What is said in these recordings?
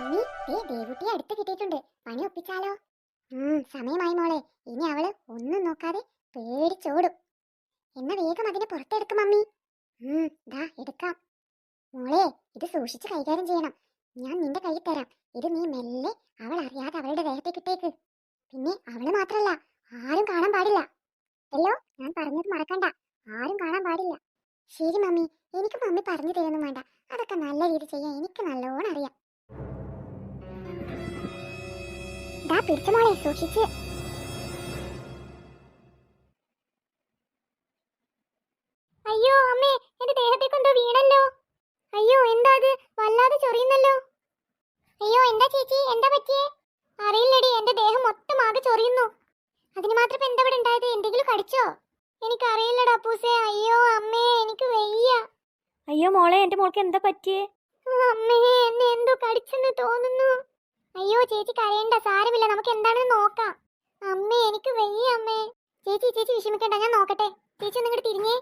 Mummy ദേവുട്ടിയെ അടുത്ത് കിട്ടിയിട്ടുണ്ട്. പണി ഒപ്പിച്ചാലോ? സമയമായി മോളെ. ഇനി അവള് ഒന്നും നോക്കാതെ പേടിച്ചോടും. എന്നാ വേഗം അതിനെ പുറത്തെടുക്കും മമ്മി. ദാ എടുക്കാം. മോളെ, ഇത് സൂക്ഷിച്ച് കൈകാര്യം ചെയ്യണം. ഞാൻ നിന്റെ കയ്യിൽ തരാം. ഇത് നീ മെല്ലെ അവൾ അറിയാതെ അവളുടെ ദേഹത്തേക്ക് ഇട്ടേക്ക്. പിന്നെ അവള് മാത്രല്ല, ആരും കാണാൻ പാടില്ല. അല്ലോ, ഞാൻ പറഞ്ഞത് മറക്കണ്ട. ആരും കാണാൻ പാടില്ല. ശരി മമ്മി. എനിക്ക് മമ്മി പറഞ്ഞു തരുന്നു വേണ്ട. അതൊക്കെ നല്ല രീതി ചെയ്യാൻ എനിക്ക് നല്ലോണം അറിയാം. ദാ പിടിച്ച മോളെ, സൂക്ഷിച്ച്. അയ്യോ അമ്മേ, എന്റെ ദേഹത്തേക്ക് എന്തോ വീണല്ലോ. അയ്യോ, എന്താ അത്? വല്ലാതെ ചൊറിയുന്നല്ലോ. അയ്യോ, എന്താ ചേച്ചി, എന്താ പറ്റിയേ? അറിയില്ലടി, എന്റെ ദേഹം മൊത്തം ആകെ ചൊറിയുന്നു. അതിന് മാത്രം എന്താ ഇവിടെ ഉണ്ടായത്? എന്തെങ്കിലും കടിച്ചോ? എനിക്കറിയില്ലടാ അപ്പൂസേ. അയ്യോ അമ്മേ, എനിക്ക് വയ്യ. അയ്യോ മോളെ, എന്റെ മോൾക്ക് എന്താ പറ്റിയേ? അമ്മേ, എന്നെ എന്തോ കടിച്ചെന്ന് തോന്നുന്നു. അയ്യോ ചേച്ചി കരയണ്ട, സാരമില്ല, നമുക്ക് എന്താണെന്ന് നോക്കാം. അമ്മേ, എനിക്ക് വയ്യ അമ്മേ. ചേച്ചി വിഷമിക്കണ്ട, ഞാൻ നോക്കട്ടെ. ചേച്ചി ഒന്നിങ്ങോട്ട് തിരിഞ്ഞേ.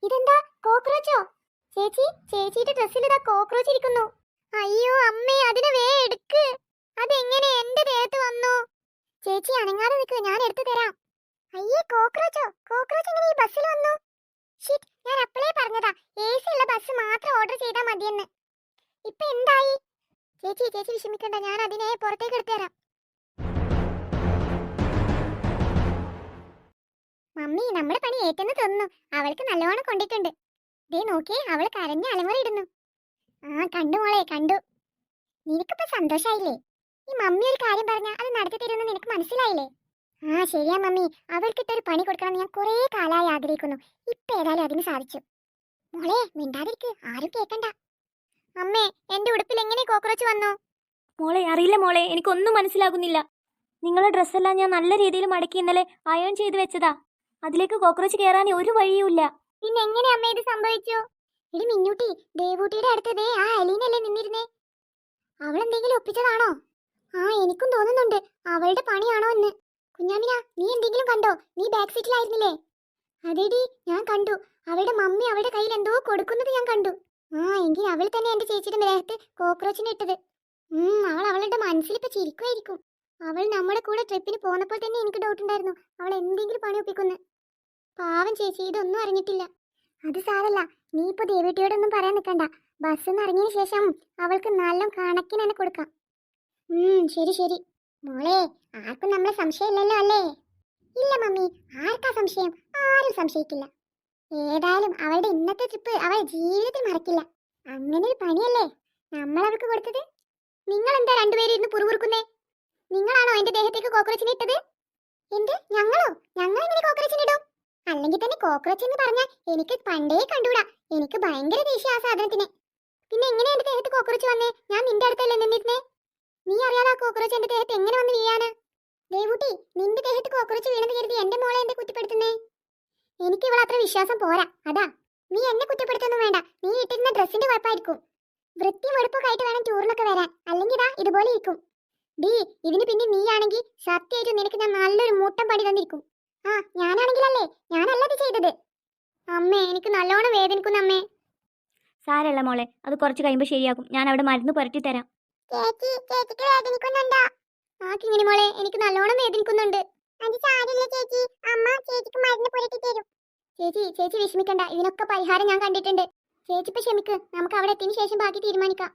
ഇതെന്താ, കോക്രോച്ചോ? ചേച്ചിയുടെ ഡ്രസ്സിൽ ഇതാ കോക്രോച്ച് ഇരിക്കുന്നു. അയ്യോ അമ്മേ, അതിനെ എടുക്ക്. അതെങ്ങനെ എന്റെ ദേഹത്ത് വന്നു? ചേച്ചി അനങ്ങാതെ നിൽക്ക്, ഞാൻ എടുത്തു തരാം. അയ്യേ, കോക്രോച്ച് എങ്ങനെ ഈ ബസ്സിൽ വന്നു? ഷിറ്റ്, ഞാൻ അപ്പളേ പറഞ്ഞതാ AC ഉള്ള ബസ് മാത്രം ഓർഡർ ചെയ്താൽ മതിയെന്ന്. ഇപ്പൊ എന്തായി? ചേച്ചി വിഷമിക്കണ്ട, ഞാൻ അതിനെ പുറത്തേക്ക് എടുത്തു തരാം. മമ്മി, നമ്മുടെ പണി ഏറ്റെന്ന് തോന്നുന്നു. അവൾക്ക് നല്ലോണം കൊണ്ടിട്ടുണ്ട്. ദേ നോക്കിയേ, അവള് കരഞ്ഞ് അലമുറയിടുന്നു. കണ്ടു മോളെ, കണ്ടു. നിനക്കിപ്പോ സന്തോഷായില്ലേ? ഈ മമ്മി ഒരു കാര്യം പറഞ്ഞാൽ അത് നടത്തി തരുമെന്ന് നിനക്ക് മനസ്സിലായില്ലേ? ശരിയാ മമ്മി. അവൾക്കിട്ടൊരു പണി കൊടുക്കണം ഞാൻ കുറേ കാലമായി ആഗ്രഹിക്കുന്നു. ഇപ്പൊ ഏതായാലും അതിന് സാധിച്ചു. മോളെ, മിണ്ടാതിരിക്ക്, ആരും കേക്കണ്ട. അമ്മേ, എന്റെ ഉടുപ്പിൽ എങ്ങനെ കോക്രോച്ച് വന്നു? മോളെ, അറിയില്ല മോളെ, എനിക്കൊന്നും മനസ്സിലാകുന്നില്ല. നിങ്ങളുടെ ഡ്രസ്സെല്ലാം ഞാൻ നല്ല രീതിയിൽ മടക്കി ഇന്നലെ അയൺ ചെയ്ത് വെച്ചതാ. അതിലേക്ക് കോക്രോച്ച് കയറാൻ ഒരു വഴിയുമില്ല. പിന്നെ എങ്ങനെ അമ്മ ഇത് സംഭവിച്ചു? ഇടി മിന്നൂട്ടി, ദേവൂട്ടിയുടെ അടുത്ത് ആ അലീനല്ലേ നിന്നിരുന്നേ? അവളെന്തെങ്കിലും ഒപ്പിച്ചതാണോ? എനിക്കും തോന്നുന്നുണ്ട് അവളുടെ പണിയാണോ എന്ന്. കുഞ്ഞാമിന, നീ എന്തെങ്കിലും കണ്ടോ? നീ ബാക്ക് സീറ്റിലായിരുന്നില്ലേ? അതെടി, ഞാൻ കണ്ടു. അവളുടെ മമ്മി അവളുടെ കയ്യിൽ എന്തോ കൊടുക്കുന്നത് ഞാൻ കണ്ടു. എങ്കിൽ അവൾ തന്നെ എന്റെ ചേച്ചിയുടെ ദേഹത്ത് കോക്രോച്ചിനെ ഇട്ടത്. അവൾ അവളുടെ മനസ്സിലിപ്പോ ചിരിക്കുമായിരിക്കും. അവൾ നമ്മുടെ കൂടെ ട്രിപ്പിന് പോന്നപ്പോൾ തന്നെ എനിക്ക് ഡൗട്ട് ഉണ്ടായിരുന്നു അവൾ എന്തെങ്കിലും പണി ഒപ്പിക്കുന്നു. പാവം ചേച്ചി, ഇതൊന്നും അറിഞ്ഞിട്ടില്ല. അത് സാരല്ല, നീ ഇപ്പൊ ദേവട്ടിയോടൊന്നും പറയാൻ നിൽക്കണ്ട. ബസ്സിൽ നിന്ന് ഇറങ്ങിയതിനു ശേഷം അവൾക്ക് നല്ല കണക്കിന് തന്നെ കൊടുക്കാം. ശരി മോളെ, ആർക്കും നമ്മളെ സംശയമില്ലല്ലോ അല്ലേ? ഇല്ല മമ്മി, ആർക്കാ സംശയം? ആരും സംശയിക്കില്ല. ഏതായാലും അവളുടെ ഇന്നത്തെ ട്രിപ്പ് അവൾ ജീവിതത്തിൽ മറക്കില്ല. അങ്ങനെ ഒരു പണിയല്ലേ നമ്മൾ അവൾക്ക് കൊടുത്തത്. നിങ്ങൾ എന്താ രണ്ടുപേരും ഇരുന്ന് പുറകുറുക്കുന്നേ? നിങ്ങളാണോ എന്റെ ദേഹത്തേക്ക് കോക്രോച്ചിനെ ഇട്ടത്? എന്ത്, ഞങ്ങളോ? ഞങ്ങൾ എങ്ങനെ കോക്രോച്ചിനെ ഇടും? അല്ലെങ്കിൽ തന്നെ കോക്രോച്ച് എന്ന് പറഞ്ഞാൽ എനിക്ക് പണ്ടേ കണ്ടൂടാ. എനിക്ക് ഭയങ്കര ദേഷ്യം ആ സാധനത്തിന്. പിന്നെ എങ്ങനെ എന്റെ ദേഹത്ത് കോക്രോച്ച് വന്നേ? ഞാൻ നിന്റെ അടുത്തല്ലേ നിന്നിരുന്നേ. നീ അറിയാതെ കോക്രോച്ച് എന്റെ ദേഹത്ത് എങ്ങനെ വന്ന് വീഴാന്? ദേവൂട്ടി, നിന്റെ ദേഹത്ത് കോക്രോച്ച് വീണെന്ന് കരുതി എന്റെ മോളെ എന്റെ കുറ്റപ്പെടുത്തുന്നേ? എനിക്ക് ഇവിടെ അത്ര വിശ്വാസം പോരാ, അതാ. നീ എന്നെ കുറ്റപ്പെടുത്തൊന്നും വേണ്ട. നീ ഇട്ടിരുന്ന ഡ്രസ്സിന്റെ കുഴപ്പമായിരിക്കും. വൃത്തിയും വെടുപ്പൊക്കെ ആയിട്ട് വേണം ടൂറിനൊക്കെ വരാൻ, അല്ലെങ്കിൽ ഇതാ ഇതുപോലെ ഇരിക്കും. ഇതിന് പിന്നെ നീ ആണെങ്കിൽ സത്യമായിട്ടും നിനക്ക് ഞാൻ നല്ലൊരു മൂട്ടം പണി തന്നിരിക്കും. ഞാനാണെങ്കിലല്ലേ, ഞാനല്ലത് ചെയ്തത്. അമ്മേ, എനിക്ക് നല്ലോണം വേദനിക്കുന്നു അമ്മേ. സാരല്ല മോളെ, അത് കുറച്ച് കഴിയുമ്പോൾ ശരിയാകും. ഞാൻ അവിടെ മരുന്ന് പുരട്ടി തരാം. ചേച്ചിക്ക് വേദനിക്കുന്നുണ്ടോ? കിങ്ങിണി മോളെ, എനിക്ക് നല്ലോണം വേദനിക്കുന്നുണ്ട്. അത് സാരില്ല ചേച്ചി, അമ്മ ചേച്ചിക്ക് മരുന്ന് പുരട്ടി തരും. ചേച്ചി വിഷമിക്കണ്ട, ഇതിനൊക്കെ പരിഹാരം ഞാൻ കണ്ടിട്ടുണ്ട്. ചേച്ചി ഇപ്പൊ ക്ഷമിക്ക്, നമുക്ക് അവിടെ എത്തിയതിനു ശേഷം ബാക്കി തീരുമാനിക്കാം.